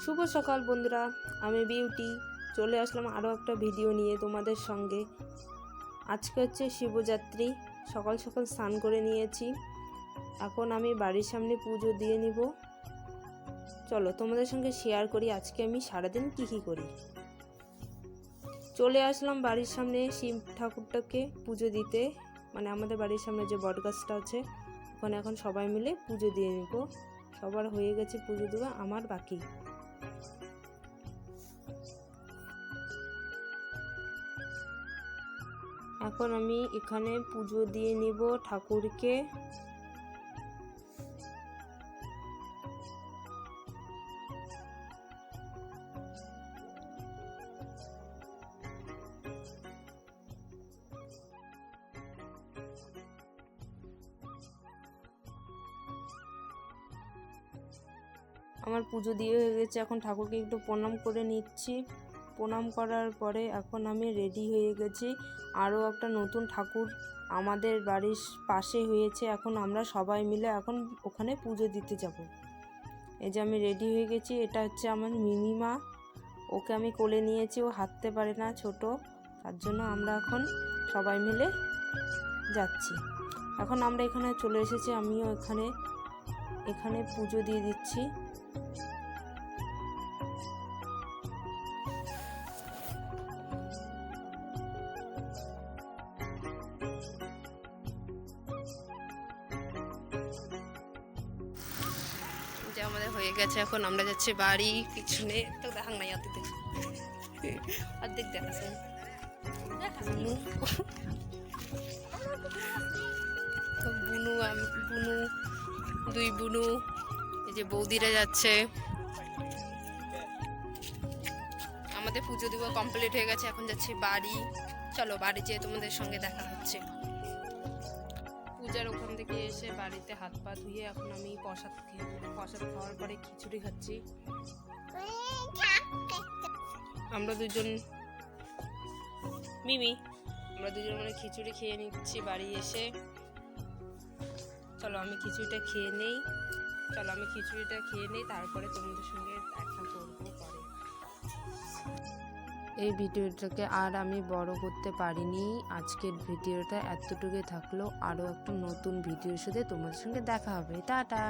শুভ সকাল বন্ধুরা, আমি বিউটি চলে আসলাম আরও একটা ভিডিও নিয়ে তোমাদের সঙ্গে। আজকে হচ্ছে শিবযাত্রী। সকাল সকাল স্নান করে নিয়েছি, এখন আমি বাড়ির সামনে পুজো দিয়ে নিব। চলো তোমাদের সঙ্গে শেয়ার করি আজকে আমি সারাদিন কী করি। চলে আসলাম বাড়ির সামনে শিব ঠাকুরটাকে পুজো দিতে, মানে আমাদের বাড়ির সামনে যে বটগাছটা আছে ওখানে এখন সবাই মিলে পুজো দিয়ে নিব। সবার হয়ে গেছে পুজো দেওয়া, আমার বাকি। এখন আমি এখানে পুজো দিয়ে নিব ঠাকুরকে। আমার পুজো দিয়ে হয়ে গেছে, এখন ঠাকুরকে একটু প্রণাম করে নিচ্ছি। প্রণাম করার পরে এখন আমি রেডি হয়ে গেছি। আরও একটা নতুন ঠাকুর আমাদের বাড়ির পাশে হয়েছে, এখন আমরা সবাই মিলে এখন ওখানে পুজো দিতে যাব। এই যে আমি রেডি হয়ে গেছি, এটা হচ্ছে আমার মিমিমা। ওকে আমি কোলে নিয়েছি, ও হাঁটতে পারে না, ছোট, তার জন্য আমরা এখন সবাই মিলে যাচ্ছি। এখন আমরা এখানে চলে এসেছি, আমিও এখানে পুজো দিয়ে দিচ্ছি। যে আমাদের হয়ে গেছে, এখন আমরা যাচ্ছি বাড়ি। পিছনে তো দেখাং নাই, অর্ধেক দেখাচ্ছে বুনু, বুনু, দুই বুনু, এই যে বৌদিরা যাচ্ছে। আমাদের পুজো দেওয়া কমপ্লিট হয়ে গেছে, এখন যাচ্ছি বাড়ি। চলো বাড়ি যেয়ে তোমাদের সঙ্গে দেখা হচ্ছে। পূজার ওখান থেকে এসে বাড়িতে হাত পা ধুয়ে এখন আমি প্রসাদ খাওয়ার পরে খিচুড়ি খাচ্ছি। আমরা দুজন মানে খিচুড়ি খেয়ে নিচ্ছি বাড়ি এসে। চলো আমি খিচুড়িটা খেয়ে নেই, তারপরে তোমাদের সঙ্গে দেখা করবো পরে। এই ভিডিওটাকে আর আমি বড় করতে পারিনি, আজকের ভিডিওটা এতটুকুই থাকলো। আরও একটা নতুন ভিডিওর সাথে তোমাদের সঙ্গে দেখা হবে। টাটা।